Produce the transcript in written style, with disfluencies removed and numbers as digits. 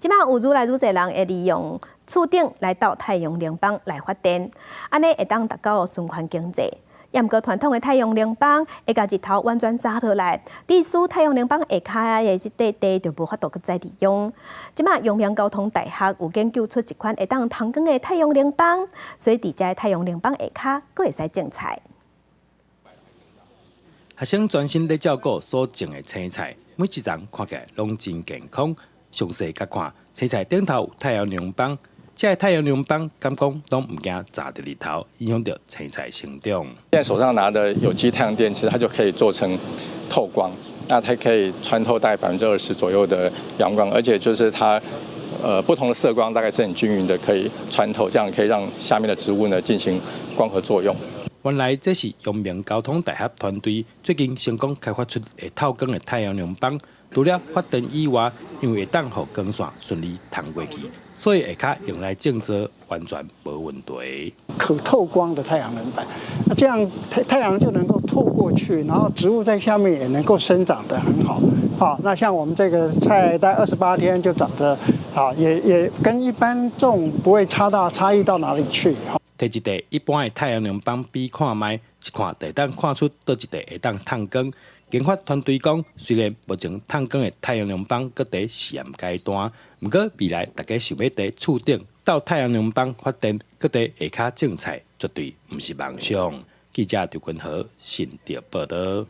即马有愈来愈侪人会利用厝顶来到太阳能板来发电，安尼会当达到循环经济。也毋过传统的太阳能板会甲日头完全砸落来，致使太阳能板下骹的即块地就无法度再利用。即马阳明交通大学有研究出一款会当通光的太阳能板，所以伫遮太阳能板下骹佫会使种菜。学生专心咧照顾所种的青菜，每一丛看起来拢真健康。详细甲看，青菜顶头有太阳能板。这太阳能板敢讲都唔惊砸到日头，影响到青菜成长。现在手上拿的有机太阳电，其实它就可以做成透光，那它可以穿透大概20%左右的阳光，而且就是它不同的色光大概是很均匀的，可以穿透，这样可以让下面的植物呢进行光合作用。原来这是阳明交通大学团队最近成功开发出会透光的太阳能板。除了发电以外，因为会当互光线顺利通过去，所以下骹用来种植完全无问题。可透光的太阳能板，那这样太阳就能够透过去，然后植物在下面也能够生长得很好。好，那像我们这个菜在28天就长得好，也跟一般种不会差异到哪里去。摕一块一般的太阳能板比看卖，一看就当看出倒一块会当通光。研发团队讲，虽然目前通光的太阳能板搁在试验阶段，不过未来大家想要在厝顶到太阳能板发电，搁在下骹种菜，绝对不是梦想。记者刘君豪，新竹报道。